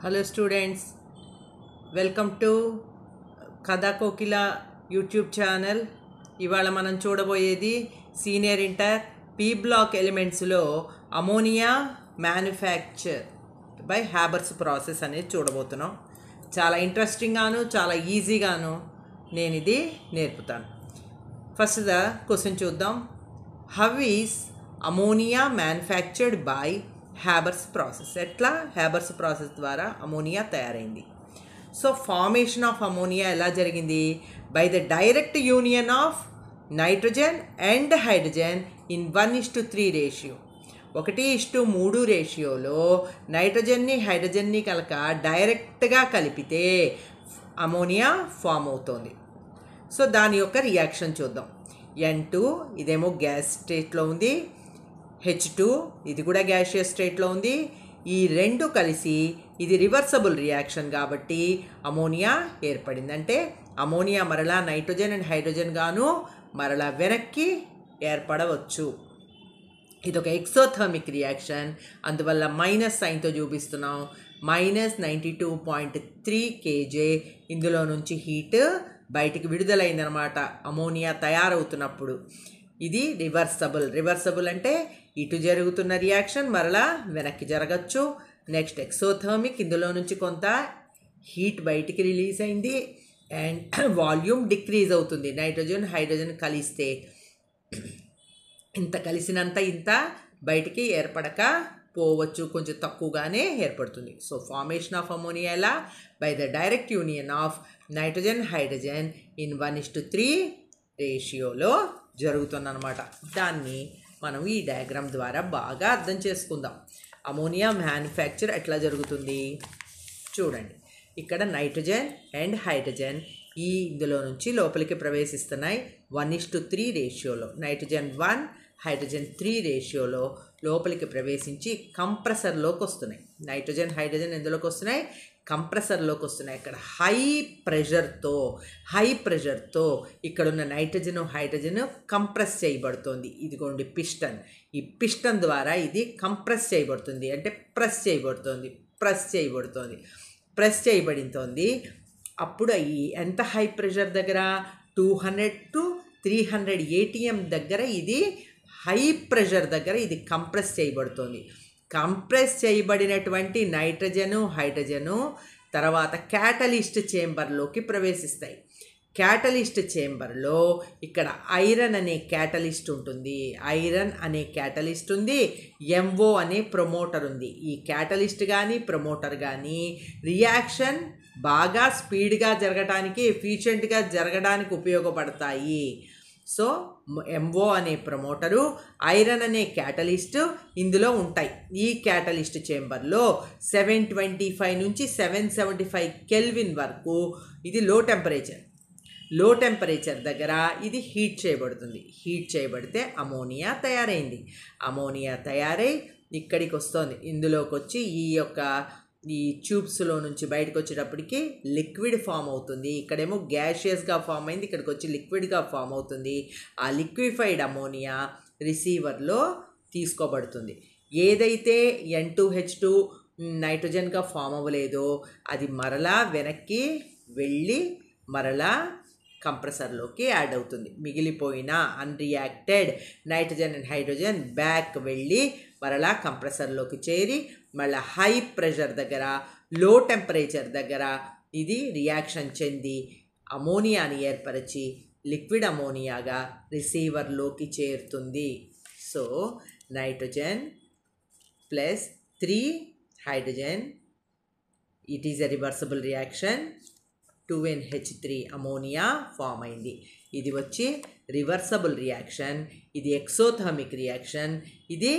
Hello students, welcome to కథా కోకిల YouTube channel. ఇవాళ మనం చూడబోయేది సీనియర్ ఇంటర్ పీ బ్లాక్ ఎలిమెంట్స్లో ammonia manufacture by Haber's process అనేది చూడబోతున్నాం. చాలా ఇంట్రెస్టింగ్గాను చాలా ఈజీగాను నేను ఇది నేర్పుతాను. ఫస్ట్ ద క్వశ్చన్ చూద్దాం. How is ammonia manufactured by Haber's process? ఎట్లా హ్యాబర్స్ ప్రాసెస్ ద్వారా అమోనియా తయారైంది? సో ఫార్మేషన్ ఆఫ్ అమోనియా ఎలా జరిగింది? By the direct union of nitrogen and hydrogen in 1:3 ratio. 1:3 రేషియోలో నైట్రోజన్ని హైడ్రోజన్ని కనుక డైరెక్ట్గా కలిపితే అమోనియా ఫామ్ అవుతుంది. సో దాని యొక్క రియాక్షన్ చూద్దాం. N2 ఇదేమో గ్యాస్ స్టేట్లో ఉంది, H2 ఇది కూడా గ్యాషియస్ స్టేట్లో ఉంది. ఈ రెండు కలిసి ఇది రివర్సబుల్ రియాక్షన్ కాబట్టి అమోనియా ఏర్పడింది. అంటే అమోనియా మరలా నైట్రోజన్ అండ్ హైడ్రోజన్ గాను మరలా వెనక్కి ఏర్పడవచ్చు. ఇది ఒక ఎక్సోథర్మిక్ రియాక్షన్, అందువల్ల మైనస్ సైన్తో చూపిస్తున్నాం. -92.3 kJ ఇందులో నుంచి హీట్ బయటికి విడుదలైందనమాట అమోనియా తయారవుతున్నప్పుడు. ఇది రివర్సబుల్ అంటే ఇటు జరుగుతున్న రియాక్షన్ మరలా వెనక్కి జరగచ్చు. నెక్స్ట్ ఎక్సోథర్మిక్, ఇందులో నుంచి కొంత హీట్ బయటికి రిలీజ్ అయింది అండ్ వాల్యూమ్ డిక్రీజ్ అవుతుంది. నైట్రోజన్ హైడ్రోజన్ కలిస్తే ఇంత కలిసినంత ఇంత బయటికి ఏర్పడక పోవచ్చు, కొంచెం తక్కువగానే ఏర్పడుతుంది. సో ఫార్మేషన్ ఆఫ్ అమోనియా ఎలా? By the direct union of nitrogen hydrogen in 1:3 రేషియోలో జరుగుతుందన్నమాట. దాన్ని మనం ఈ డయాగ్రామ్ ద్వారా బాగా అర్థం చేసుకుందాం. అమోనియా మ్యానుఫ్యాక్చర్ ఎట్లా జరుగుతుంది చూడండి. ఇక్కడ నైట్రోజన్ అండ్ హైడ్రోజన్ ఇందులో నుంచి లోపలికి ప్రవేశిస్తున్నాయి 1:3 రేషియోలో. నైట్రోజన్ 1 హైడ్రోజన్ 3 రేషియోలో లోపలికి ప్రవేశించి కంప్రెసర్లోకి వస్తున్నాయి. నైట్రోజన్ హైడ్రోజన్ ఎందులోకి వస్తున్నాయి? కంప్రెసర్లోకి వస్తున్నాయి. ఇక్కడ హై ప్రెషర్తో ఇక్కడున్న నైట్రోజన్ హైడ్రోజన్ కంప్రెస్ చేయబడుతుంది. ఇదిగోండి పిస్టన్. ఈ పిస్టన్ ద్వారా ఇది కంప్రెస్ చేయబడుతుంది, అంటే ప్రెస్ చేయబడుతుంది. అప్పుడు ఎంత హై ప్రెషర్ దగ్గర? 200 to 300 ATM దగ్గర ఇది హై ప్రెషర్ దగ్గర ఇది కంప్రెస్ చేయబడుతుంది. కంప్రెస్ చేయబడినటువంటి నైట్రోజను హైడ్రోజను తర్వాత క్యాటలిస్ట్ చేంబర్లోకి ప్రవేశిస్తాయి. క్యాటలిస్ట్ చేంబర్లో ఇక్కడ ఐరన్ అనే క్యాటలిస్ట్ ఉంటుంది. MO అనే ప్రమోటర్ ఉంది. ఈ క్యాటలిస్ట్ కానీ ప్రమోటర్ కానీ రియాక్షన్ బాగా స్పీడ్గా జరగడానికి, ఎఫిషియెంట్గా జరగడానికి ఉపయోగపడతాయి. సో MO అనే ప్రమోటరు, ఐరన్ అనే క్యాటలిస్ట్ ఇందులో ఉంటాయి. ఈ క్యాటలిస్ట్ చేంబర్లో 725 నుంచి 775 కెల్విన్ వరకు ఇది లో టెంపరేచర్ దగ్గర ఇది హీట్ చేయబడుతుంది. హీట్ చేయబడితే అమోనియా తయారైంది. అమోనియా తయారై ఇక్కడికి వస్తుంది. ఇందులోకి వచ్చి ఈ ట్యూబ్స్లో నుంచి బయటకు వచ్చేటప్పటికి లిక్విడ్ ఫామ్ అవుతుంది. ఇక్కడేమో గ్యాషియస్గా ఫామ్ అయింది, ఇక్కడికి వచ్చి లిక్విడ్గా ఫామ్ అవుతుంది. ఆ లిక్విఫైడ్ అమోనియా రిసీవర్లో తీసుకోబడుతుంది. ఏదైతే N2H2 నైట్రోజన్గా ఫామ్ అవ్వలేదో అది మరలా వెనక్కి వెళ్ళి మరలా కంప్రెసర్లోకి యాడ్ అవుతుంది. మిగిలిపోయిన అన్రియాక్టెడ్ నైట్రోజన్ అండ్ హైడ్రోజన్ బ్యాక్ వెళ్ళి మరలా కంప్రెసర్లోకి చేరి మళ్ళీ హై ప్రెషర్ దగ్గర, లో టెంపరేచర్ దగ్గర ఇది రియాక్షన్ చెంది అమోనియాని ఏర్పరిచి లిక్విడ్ అమోనియాగా రిసీవర్లోకి చేరుతుంది. So nitrogen plus 3 hydrogen, it is a reversible reaction. 2NH3 ammonia form అయింది. ఇది వచ్చి రివర్సబుల్ రియాక్షన్, ఇది ఎక్సోథర్మిక్ రియాక్షన్. ఇది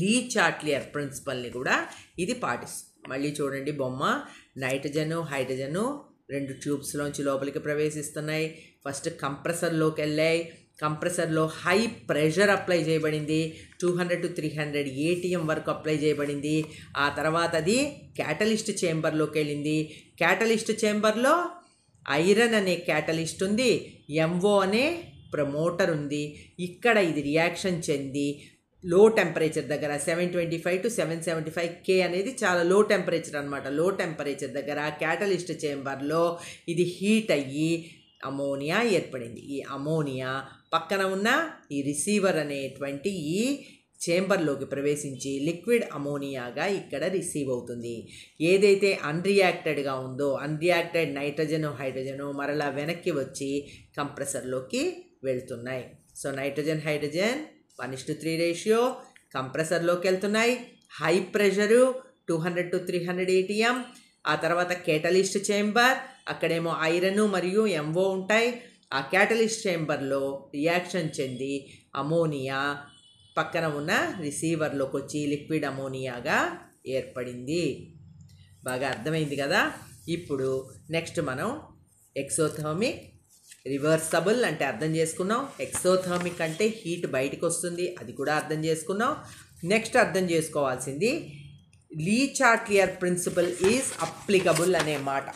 లీ-చాట్లియర్ ప్రిన్సిపల్ని కూడా ఇది పాటిస్తుంది. మళ్ళీ చూడండి బొమ్మ. నైట్రోజను హైడ్రోజను 2 ట్యూబ్స్లోంచి లోపలికి ప్రవేశిస్తున్నాయి. ఫస్ట్ కంప్రెసర్లోకి వెళ్ళాయి. కంప్రెసర్లో హై ప్రెషర్ అప్లై చేయబడింది. 200 to 300 ATM వరకు అప్లై చేయబడింది. ఆ తర్వాత అది క్యాటలిస్ట్ చేంబర్లోకి వెళ్ళింది. క్యాటలిస్ట్ చేంబర్లో ఐరన్ అనే క్యాటలిస్ట్ ఉంది, MO అనే ప్రమోటర్ ఉంది. ఇక్కడ ఇది రియాక్షన్ చెంది లో టెంపరేచర్ దగ్గర 725 to 775 K అనేది చాలా లో టెంపరేచర్ అనమాట. లో టెంపరేచర్ దగ్గర క్యాటలిస్ట్ చేంబర్లో ఇది హీట్ అయ్యి అమోనియా ఏర్పడింది. ఈ అమోనియా పక్కన ఉన్న ఈ రిసీవర్ అనేటువంటి ఈ చేంబర్లోకి ప్రవేశించి లిక్విడ్ అమోనియాగా ఇక్కడ రిసీవ్ అవుతుంది. ఏదైతే అన్రియాక్టెడ్గా ఉందో అన్రియాక్టెడ్ నైట్రోజన్ హైడ్రోజను మరలా వెనక్కి వచ్చి కంప్రెసర్లోకి వెళ్తున్నాయి. సో నైట్రోజన్ హైడ్రోజన్ 1:3 రేషియో కంప్రెసర్లోకి వెళ్తున్నాయి. High pressure 200 to 300 ATM. ఆ తర్వాత కేటలిస్ట్ చేంబర్, అక్కడేమో ఐరన్ మరియు ఎంఓ ఉంటాయి. ఆ క్యాటలిస్ట్ చేంబర్లో రియాక్షన్ చెంది అమోనియా పక్కన ఉన్న రిసీవర్లోకి వచ్చి లిక్విడ్ అమోనియాగా ఏర్పడింది. బాగా అర్థమైంది కదా. ఇప్పుడు నెక్స్ట్ మనం ఎక్సోథర్మిక్, రివర్సబుల్ అంటే అర్థం చేసుకున్నాం. ఎక్సోథర్మిక్ అంటే హీట్ బయటకు వస్తుంది, అది కూడా అర్థం చేసుకున్నాం. నెక్స్ట్ అర్థం చేసుకోవాల్సింది లీ చాట్లియర్ ప్రిన్సిపల్ ఈజ్ అప్లికబుల్ అనే మాట.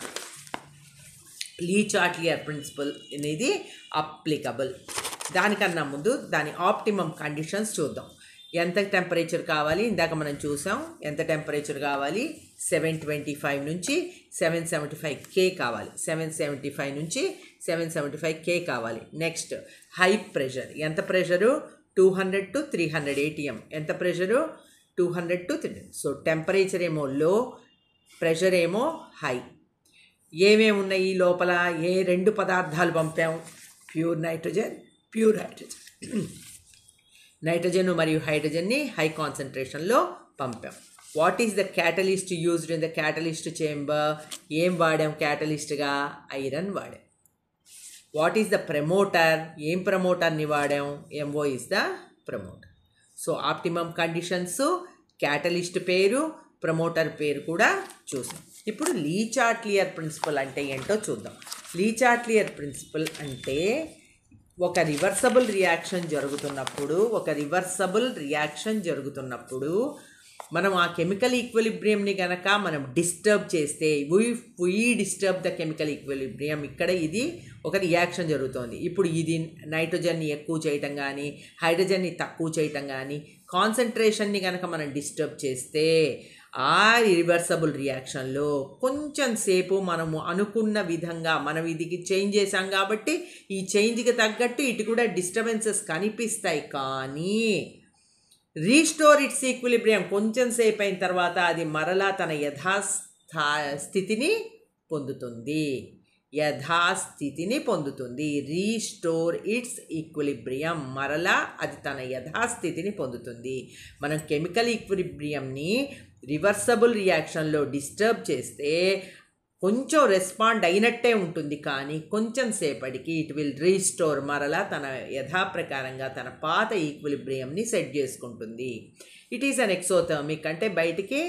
లీ చాట్లియర్ ప్రిన్సిపల్ అనేది అప్లికబుల్. దానికన్నా ముందు దాని ఆప్టిమమ్ కండిషన్స్ చూద్దాం. ఎంత టెంపరేచర్ కావాలి, ఇందాక మనం చూసాం. ఎంత టెంపరేచర్ కావాలి, 725 నుంచి 775 K కావాలి. 775 నుంచి 775 K కావాలి. నెక్స్ట్ హై ప్రెషర్, ఎంత ప్రెషరు, 200 to 300 ATM. ఎంత ప్రెషరు, 200 to 300. సో టెంపరేచర్ ఏమో లో, ప్రెషర్ ఏమో హై. ఏమేమి ఉన్నాయి లోపల, ఏ రెండు పదార్థాలు పంపాం, pure nitrogen, pure hydrogen. Nitrogen మరియు హైడ్రోజన్ని హై కాన్సన్ట్రేషన్లో పంపాం. What is the catalyst used in the catalyst chamber? ఏం వాడాం క్యాటలిస్ట్గా? ఐరన్ వాడాం. What is the promoter? ఏం ప్రమోటర్ని వాడాం? MO is the promoter. So optimum conditions, catalyst పేరు, ప్రమోటర్ పేరు కూడా చూసాం. ఇప్పుడు లీ చాట్లియర్ ప్రిన్సిపల్ అంటే ఏంటో చూద్దాం. లీ చాట్లియర్ ప్రిన్సిపల్ అంటే ఒక రివర్సబుల్ రియాక్షన్ జరుగుతున్నప్పుడు మనం ఆ కెమికల్ ఈక్విలిబ్రియంని కనుక మనం డిస్టర్బ్ చేస్తే, we disturb the chemical equilibrium. ఇక్కడ ఇది ఒక రియాక్షన్ జరుగుతోంది. ఇప్పుడు ఇది నైట్రోజన్ని ఎక్కువ చేయటం కానీ హైడ్రోజన్ని తక్కువ చేయటం కానీ కాన్సన్ట్రేషన్ని కనుక మనం డిస్టర్బ్ చేస్తే ఆ రివర్సబుల్ రియాక్షన్లో కొంచెం సేపు మనము అనుకున్న విధంగా మనం ఇది చేంజ్ చేసాం కాబట్టి ఈ చేంజ్కి తగ్గట్టు ఇటు కూడా డిస్టర్బెన్సెస్ కనిపిస్తాయి. కానీ రీస్టోర్ ఇట్స్ ఈక్విలిబ్రియం కొంచెం సేపు అయిన తర్వాత అది మరలా తన యథాస్థితిని పొందుతుంది. రీస్టోర్ ఇట్స్ ఈక్విలిబ్రియం, మరలా అది తన యథాస్థితిని పొందుతుంది. మనం కెమికల్ ఈక్విలిబ్రియంని రివర్సబుల్ రియాక్షన్లో డిస్టర్బ్ చేస్తే కొంచెం రెస్పాండ్ అయినట్టే ఉంటుంది, కానీ కొంచెం సేపటికి ఇట్ విల్ రీస్టోర్, మరలా తన యథాప్రకారంగా తన పాత ఈక్విలిబ్రియంని సెట్ చేసుకుంటుంది. ఇట్ ఈస్ అన్ ఎక్సోథర్మిక్ అంటే బయటికి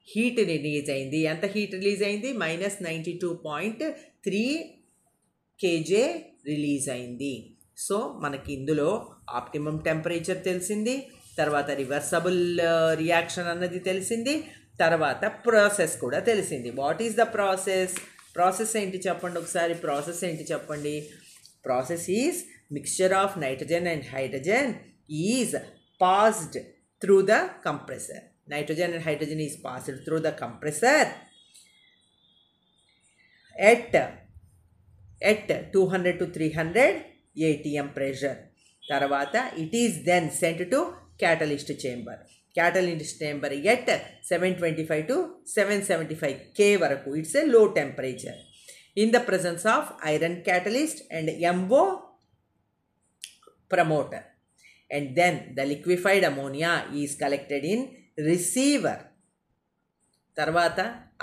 హీట్ రిలీజ్ అయింది. ఎంత హీట్ రిలీజ్ అయింది? -92.3 kJ రిలీజ్ అయింది. సో మనకి ఇందులో ఆప్టిమమ్ టెంపరేచర్ తెలిసింది, తర్వాత రివర్సబుల్ రియాక్షన్ అన్నది తెలిసింది, తర్వాత ప్రాసెస్ కూడా తెలిసింది. What is the process? Process ఏంటి చెప్పండి ఒకసారి. ప్రాసెస్ ఏంటి చెప్పండి. Process is mixture of nitrogen and hydrogen is passed through the compressor. Nitrogen and hydrogen is passed through the compressor at 200 to 300 ATM pressure. Tarvata it is then sent to catalyst chamber. Catalyst chamber at 725 to 775 K varaku. It's a low temperature. In the presence of iron catalyst and MO promoter. And then the liquefied ammonia is collected in receiver. తర్వాత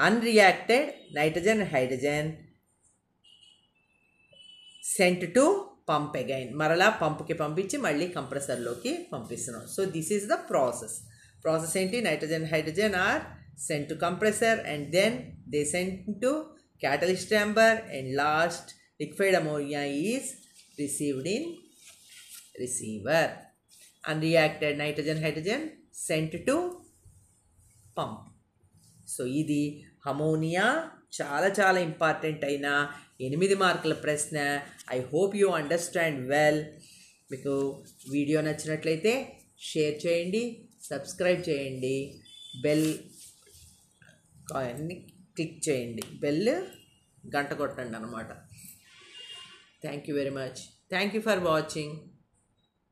unreacted nitrogen hydrogen sent to pump again, మరలా పంప్కి పంపించి మళ్ళీ కంప్రెసర్లోకి పంపిస్తున్నాం. So this is the process. Process ఏంటి? Nitrogen hydrogen are sent to compressor and then they sent to catalyst chamber and last liquid ammonia is received in receiver. Unreacted nitrogen hydrogen sent to pump. So ఇది ammonia చాలా చాలా important అయిన 8 మార్కుల ప్రశ్న. I hope you understand well. మీకు video నచ్చినట్లయితే share చేయండి, subscribe చేయండి, బెల్ కాయిన్ని క్లిక్ చేయండి, బెల్ గంట కొట్టండి అన్నమాట. Thank you very much. Thank you for watching.